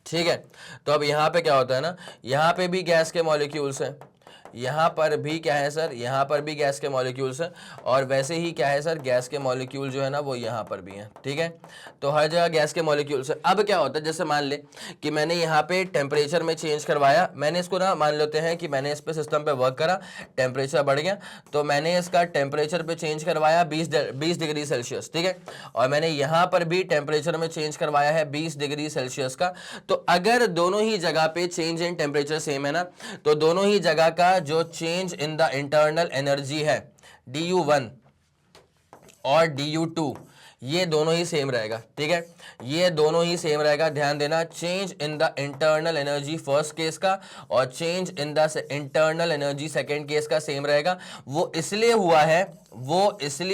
ठीक है, तो अब यहां पे क्या होता है ना, यहां पे भी गैस के मॉलिक्यूल्स हैं, यहां पर भी क्या है सर, यहां पर भी गैस के मॉलिक्यूल्स हैं, और वैसे ही क्या है सर, गैस के मॉलिक्यूल जो है ना वो यहां पर भी हैं। ठीक है, तो हर जगह गैस के मॉलिक्यूल्स हैं। अब क्या होता है, जैसे मान ले कि मैंने यहाँ पे टेम्परेचर में चेंज करवाया, मैंने इसको ना मान लेते हैं कि मैंने इस पे सिस्टम पे वर्क करा, टेम्परेचर बढ़ गया, तो मैंने इसका टेम्परेचर पे चेंज करवाया 20 डिग्री सेल्सियस। ठीक है, और मैंने यहाँ पर भी टेम्परेचर में चेंज करवाया है 20 डिग्री सेल्सियस का। तो अगर दोनों ही जगह पे चेंज इन टेम्परेचर सेम है ना, तो दोनों ही जगह का जो change in the internal energy है du1 और du2, ये दोनों ही सेम रहेगा। ठीक है, ये दोनों ही सेम रहेगा। ध्यान देना, change in the internal energy first case का और change in the internal energy second case का सेम रहेगा। वो इसलिए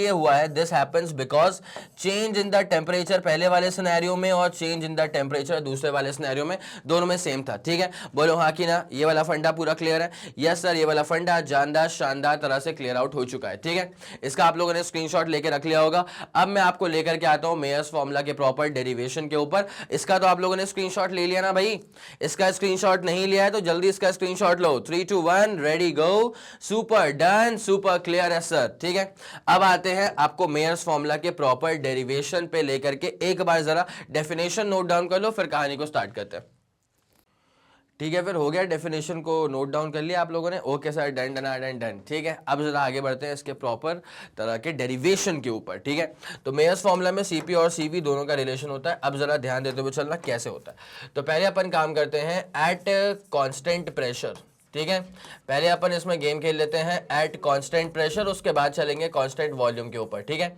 हुआ है this happens because change in the temperature पहले वाले सिनेरियो में और चेंज इन द टेम्परेचर दूसरे वाले सिनेरियो में, दोनों में सेम था। ठीक है, बोलो हाँ कि ना? ये वाला फंडा पूरा क्लियर है? यस सर, ये वाला फंडा जानदार शानदार तरह से क्लियर आउट हो चुका है। ठीक है, इसका आप लोगों ने स्क्रीनशॉट लेके रख लिया होगा। अब मैं आपको लेकर के आता हूं मेयर्स फॉर्मूला के प्रॉपर डेरिवेशन के ऊपर। इसका तो आप लोगों ने स्क्रीनशॉट ले लिया ना भाई? इसका स्क्रीनशॉट नहीं लिया है तो जल्दी इसका स्क्रीनशॉट लो। 3 2 1 रेडी गो। सुपर डन, सुपर क्लियर है सर। ठीक है, अब आते हैं आपको मेयर्स फॉर्मूला के प्रॉपर डेरिवेशन पे लेकर के। एक बार जरा डेफिनेशन नोट डाउन कर लो, फिर कहानी को स्टार्ट करते हैं। ठीक है, फिर हो गया, डेफिनेशन को नोट डाउन कर लिया आप लोगों ने? Okay sir, done done done done. ठीक है, अब जरा आगे बढ़ते हैं इसके प्रॉपर तरह के डेरिवेशन के ऊपर। ठीक है, तो मेयर्स फॉर्मूला में सीपी और सीवी दोनों का रिलेशन होता है। अब जरा ध्यान देते हुए चलना कैसे होता है। तो पहले अपन काम करते हैं एट कांस्टेंट प्रेशर। ठीक है, पहले अपन इसमें गेम खेल लेते हैं एट कांस्टेंट प्रेशर, उसके बाद चलेंगे कांस्टेंट वॉल्यूम के ऊपर। ठीक है,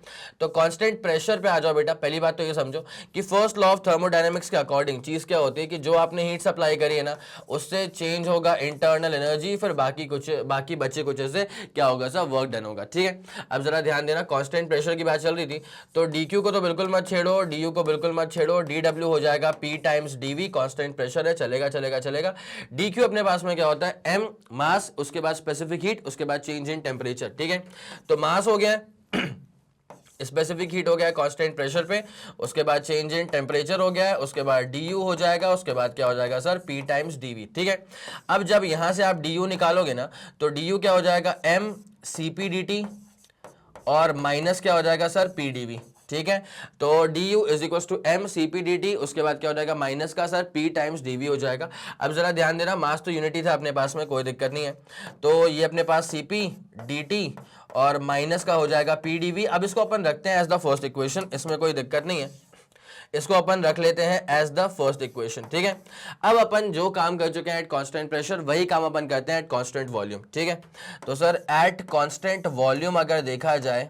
तो कांस्टेंट प्रेशर पे आ जाओ बेटा। पहली बात तो ये समझो कि फर्स्ट लॉ ऑफ थर्मोडायनेमिक्स के अकॉर्डिंग चीज क्या होती है कि जो आपने हीट सप्लाई करी है ना, उससे चेंज होगा इंटरनल एनर्जी, फिर बाकी बचे कुछ से क्या होगा सर, वर्क डन होगा। ठीक है, अब जरा ध्यान देना, कांस्टेंट प्रेशर की बात चल रही थी, तो dq को तो बिल्कुल मत छेड़ो, du को बिल्कुल मत छेड़ो, dw हो जाएगा p times dv। Constant pressure है, चलेगा चलेगा चलेगा। dq अपने पास में क्या होता है, m मास, उसके बाद स्पेसिफिक हीट, उसके बाद चेंज इन टेम्परेचर। ठीक है, तो मास हो गया, स्पेसिफिक हीट हो गया कांस्टेंट प्रेशर पे, उसके बाद चेंज इन टेम्परेचर हो गया है, उसके बाद du हो जाएगा, उसके बाद क्या हो जाएगा सर, p टाइम्स dv। ठीक है, अब जब यहां से आप du निकालोगे ना, तो du क्या हो जाएगा, m cp dt और माइनस क्या हो जाएगा सर, p dv। ठीक है, तो du is equal to M C P D T, उसके बाद क्या हो जाएगा, माइनस का सर p टाइम्स dv हो जाएगा। अब जरा ध्यान देना, मास तो यूनिटी था अपने पास में, कोई दिक्कत नहीं है, तो ये अपने पास cp dt और माइनस का हो जाएगा p dv। अब इसको अपन रखते हैं एज द फर्स्ट इक्वेशन, इसमें कोई दिक्कत नहीं है, इसको अपन रख लेते हैं एज द फर्स्ट इक्वेशन। ठीक है, अब अपन जो काम कर चुके हैं एट कांस्टेंट प्रेशर, वही काम अपन करते हैं एट कांस्टेंट वॉल्यूम। ठीक है, तो सर एट कांस्टेंट वॉल्यूम अगर देखा जाए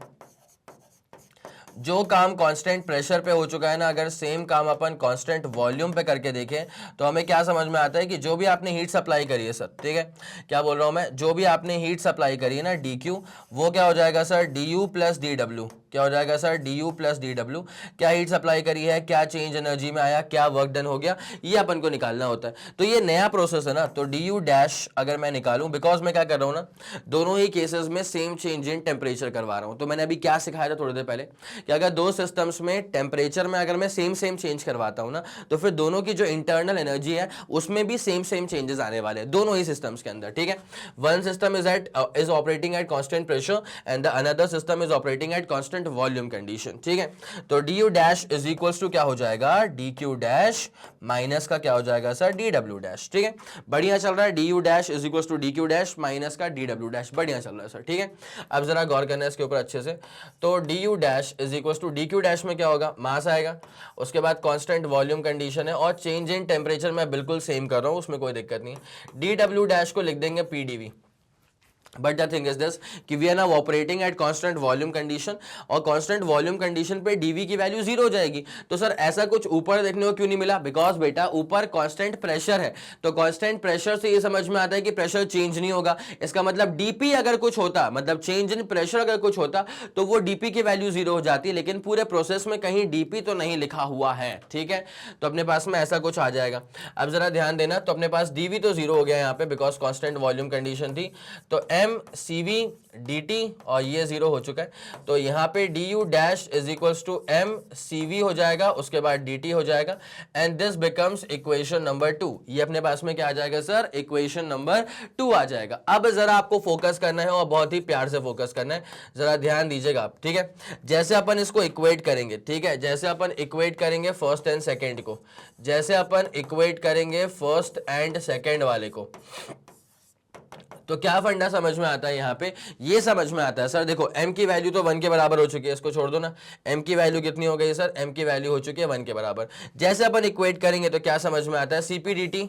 जो काम कांस्टेंट प्रेशर पे हो चुका है ना, अगर सेम काम अपन कांस्टेंट वॉल्यूम पे करके देखें तो हमें क्या समझ में आता है कि जो भी आपने हीट सप्लाई करी है सर, ठीक है, क्या बोल रहा हूं मैं, जो भी आपने हीट सप्लाई करी है ना डी क्यू, वो क्या हो जाएगा sir D U plus D W, क्या हो जाएगा sir D U plus D W. क्या हीट सप्लाई करी है, क्या चेंज एनर्जी में आया, क्या वर्क डन हो गया, ये अपन को निकालना होता है। तो ये नया प्रोसेस है ना, तो डी यू डैश अगर मैं निकालूं, बिकॉज मैं क्या कर रहा हूं ना, दोनों ही केसेस में सेम चेंज इन टेम्परेचर करवा रहा हूं। तो मैंने अभी क्या सिखाया था थोड़ी देर पहले कि अगर दो सिस्टम्स में टेम्परेचर में अगर मैं सेम चेंज करवाता हूं ना, तो फिर दोनों की जो इंटरनल एनर्जी है उसमें भी सेम चेंजेस आने वाले हैं दोनों ही सिस्टम्स के अंदर, ठीक है। One system is operating at constant pressure and the another system is operating at constant volume condition, ठीक है। तो D U dash is equals to क्या हो जाएगा, डी क्यू डैश माइनस का क्या हो जाएगा सर डी डब्ल्यू डैश, ठीक है। बढ़िया चल रहा है, D U dash is equals to D Q dash minus का डी डब्ल्यू डैश, बढ़िया चल रहा है सर, ठीक है। अब जरा गौर करना है इसके ऊपर अच्छे से। तो D U dash is equals to D Q dash में क्या होगा, मास आएगा, उसके बाद कांस्टेंट वॉल्यूम कंडीशन है और चेंज इन टेम्परेचर मैं बिल्कुल सेम कर रहा हूं, उसमें कोई दिक्कत नहीं है। डी डब्ल्यू डैश को लिख देंगे PDV, but the thing is this कि we are now operating at constant volume condition, और कांस्टेंट वॉल्यूम कंडीशन पे डीवी की वैल्यू जीरो हो जाएगी। तो सर ऐसा कुछ ऊपर देखने को क्यों नहीं मिला, बिकॉज बेटा ऊपर कांस्टेंट प्रेशर है, तो कांस्टेंट प्रेशर से ये समझ में आता है कि प्रेशर चेंज नहीं होगा। इसका मतलब डीपी अगर कुछ होता, मतलब चेंज इन प्रेशर अगर कुछ होता तो वो डीपी की वैल्यू जीरो हो जाती, लेकिन पूरे प्रोसेस में कहीं डीपी तो नहीं लिखा हुआ है, ठीक है। तो अपने पास में ऐसा कुछ आ जाएगा। अब जरा ध्यान देना, तो अपने पास डीवी तो जीरो हो गया यहाँ पे बिकॉज कांस्टेंट वॉल्यूम कंडीशन थी, तो M C V D T और ये जीरो हो चुका है, तो यहाँ पे D U dash is equals to M C V हो जाएगा, उसके बाद डी टी हो जाएगा, and this becomes equation number 2। ये अपने पास में क्या आ जाएगा सर, इक्वेशन नंबर 2 आ जाएगा। अब जरा आपको फोकस करना है और बहुत ही प्यार से फोकस करना है, जरा ध्यान दीजिएगा आप, ठीक है। जैसे अपन इसको इक्वेट करेंगे, ठीक है, जैसे अपन इक्वेट करेंगे फर्स्ट एंड सेकेंड को, जैसे अपन इक्वेट करेंगे फर्स्ट एंड सेकेंड वाले को, तो क्या फंडा समझ में आता है यहाँ पे, ये समझ में आता है सर, देखो m की वैल्यू तो 1 के बराबर हो चुकी है, इसको छोड़ दो ना, m की वैल्यू कितनी हो गई सर, m की वैल्यू हो चुकी है 1 के बराबर। जैसे अपन इक्वेट करेंगे तो क्या समझ में आता है, cp dt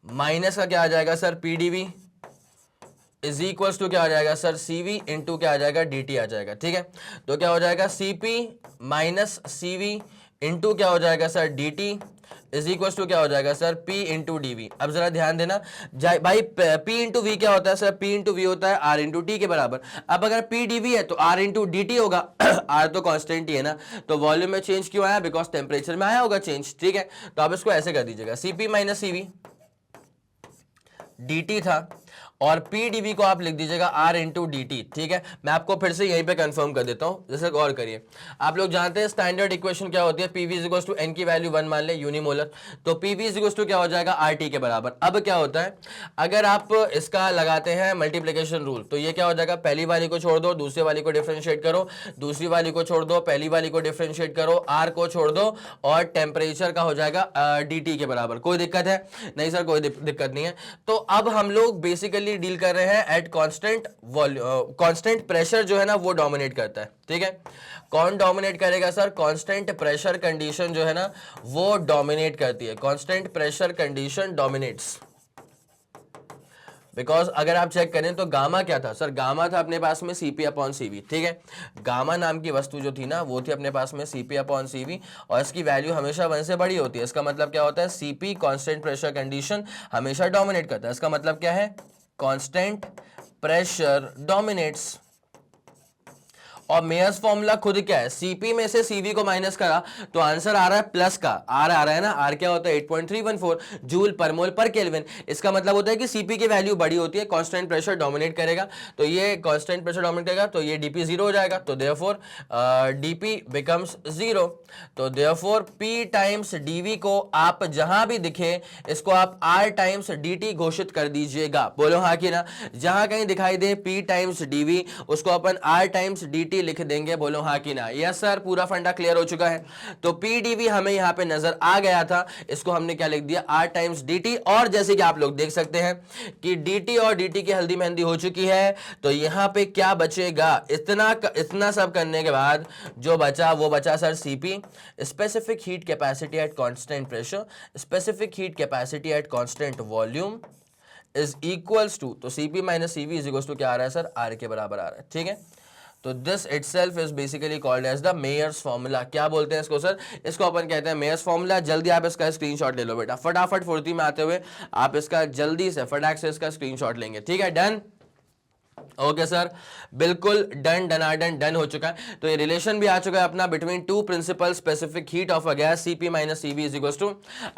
माइनस का क्या आ जाएगा sir pdv is equals to क्या आ जाएगा सर cv इंटू क्या आ जाएगा dt आ जाएगा, ठीक है। तो क्या हो जाएगा cp माइनस cv इंटू क्या हो जाएगा sir dt is equal to क्या हो जाएगा sir P into D V. अब जरा ध्यान देना भाई, P इंटू वी क्या होता है सर, P इंटू वी होता है R इंटू टी के बराबर। अब अगर P डी वी है तो R इंटू डी टी होगा R तो कांस्टेंट ही है ना, तो वॉल्यूम में चेंज क्यों आया, बिकॉज टेम्परेचर में आया होगा चेंज, ठीक है। तो आप इसको ऐसे कर दीजिएगा, Cp minus C V D T था, और पी डीवी को आप लिख दीजिएगा आर इंटू डी टी, ठीक है। मैं आपको फिर से यहीं पे कंफर्म कर देता हूं, जैसे गौर करिए, आप लोग जानते हैं स्टैंडर्ड इक्वेशन क्या होती है, PV is equal to N की वैल्यू 1 मान ले यूनिमोलर, तो पीवी इज इक्वल टू क्या हो जाएगा आर टी के बराबर। अब क्या होता है, अगर आप इसका लगाते हैं मल्टीप्लीकेशन रूल, तो ये क्या हो जाएगा, पहली वाली को छोड़ दो, दूसरी वाली को डिफरेंशिएट करो, दूसरी वाली को छोड़ दो, पहली वाली को डिफरेंशिएट करो, आर को छोड़ दो, और टेम्परेचर का हो जाएगा डी टी के बराबर। कोई दिक्कत है नहीं सर, कोई दिक्कत नहीं है। तो अब हम लोग बेसिकली डील कर रहे हैं एट कांस्टेंट कांस्टेंट प्रेशर जो है ना वो डोमिनेट करता है, ठीक है। कौन डोमिनेट करेगा सर, कांस्टेंट प्रेशर कंडीशन जो है ना वो डोमिनेट करती है, constant pressure condition dominates. Because अगर आप चेक करें तो गामा क्या था सर, गामा था अपने पास में Cp अपॉन Cv, ठीक है। गामा नाम की वस्तु जो थी ना वो थी अपने पास में Cp अपॉन Cv, और इसकी वैल्यू हमेशा 1 से बड़ी होती है। इसका मतलब क्या होता है, Cp कांस्टेंट प्रेशर कंडीशन हमेशा डोमिनेट करता है। इसका मतलब क्या है, कांस्टेंट प्रेशर डोमिनेट्स। और मेयर्स फॉर्मूला खुद क्या है, Cp में से Cv को माइनस करा तो आंसर आ रहा है प्लस का, R आ रहा है ना, R क्या होता है 8.314 जूल पर मोल पर केल्विन। इसका मतलब होता है कि Cp की वैल्यू बड़ी होती है, कांस्टेंट प्रेशर डोमिनेट करेगा, तो ये कांस्टेंट प्रेशर डोमिनेट करेगा, तो ये dp 0 हो जाएगा, तो देयरफॉर dp बिकम्स 0। तो देयरफॉर p टाइम्स dv को आप जहां भी दिखे इसको आप r टाइम्स dt घोषित कर दीजिएगा। बोलो हाँ कि ना, जहां कहीं दिखाई दे p टाइम्स dv उसको अपन r टाइम्स dt लिख देंगे। बोलो हाँ कि ना, यस सर, पूरा फंडा क्लियर हो चुका है। तो पीडीवी हमें यहां पे नजर आ गया था, इसको हमने क्या लिख दिया, आर टाइम्स dt। और जैसे कि आप लोग देख सकते हैं कि dt और dt की हल्दी मेहंदी हो चुकी है, तो यहां पे क्या बचेगा, इतना सब करने के बाद जो बचा वो बचा sir Cp, specific heat capacity at constant pressure, specific heat capacity at constant volume is equals to, तो Cp minus Cv is equals to क्या आ रहा है सर, R के बराबर आ रहा है, ठीक है। तो this itself is basically called as the Mayer's formula. क्या बोलते हैं इसको सर? इसको अपन कहते हैं मेयर्स फॉर्मूला। जल्दी आप इसका स्क्रीनशॉट ले लो बेटा, फटाफट फुर्ती में आते हुए आप इसका जल्दी से फटाक से इसका स्क्रीनशॉट लेंगे। ठीक है, डन। ओके सर, बिल्कुल डन, डनाडन डन हो चुका है। तो ये रिलेशन भी आ चुका है अपना between two principal specific heat of a gas Cp minus Cv is equal to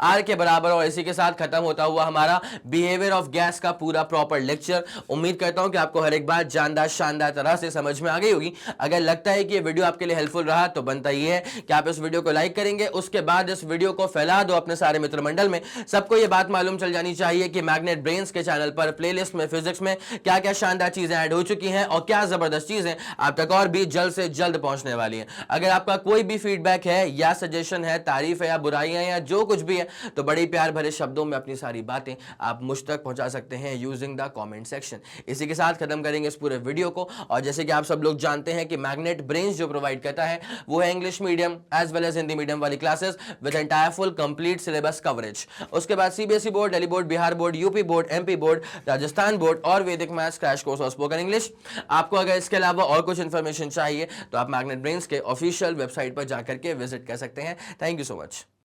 R के बराबर। और इसी के साथ खत्म होता हुआ हमारा बिहेवियर ऑफ गैस का पूरा प्रॉपर लेक्चर। उम्मीद करता हूं कि आपको हर एक बात जानदार शानदार तरह से समझ में आ गई होगी। अगर लगता है कि ये वीडियो आपके लिए हेल्पफुल रहा तो बनता ही है कि आप इस वीडियो को लाइक करेंगे, उसके बाद इस वीडियो को फैला दो अपने सारे मित्र मंडल में। सबको ये बात मालूम चल जानी चाहिए कि मैग्नेट ब्रेन्स के चैनल पर प्लेलिस्ट में फिजिक्स में क्या क्या शानदार चीजें ऐड हो चुकी हैं और क्या जबरदस्त चीजें आप तक और भी जल्द से जल्द पहुंचने वाली हैं। अगर आपका कोई भी फीडबैक है या सजेशन है, तारीफ है या बुराइयां या जो कुछ भी है, तो बड़ी प्यार भरे शब्दों में अपनी सारी बातें आप मुझ तक पहुंचा सकते हैं यूजिंग द कमेंट सेक्शन। इसी के साथ खत्म करेंगे इस पूरे वीडियो को। और जैसे कि आप सब लोग जानते हैं कि मैग्नेट ब्रेन्स जो प्रोवाइड करता है वो है English medium as well as Hindi medium वाली classes with entire full complete syllabus coverage. उसके बाद CBSE board, Delhi board, Bihar board, UP board, MP board, Rajasthan board और वैदिक मैथ्स क्रैश कोर्स और स्पोकन इंग्लिश। आपको अगर इसके अलावा और कुछ इंफॉर्मेशन चाहिए तो आप मैग्नेट ब्रेन्स के ऑफिशियल वेबसाइट पर जाकर के विजिट कर सकते हैं। Thank you so much.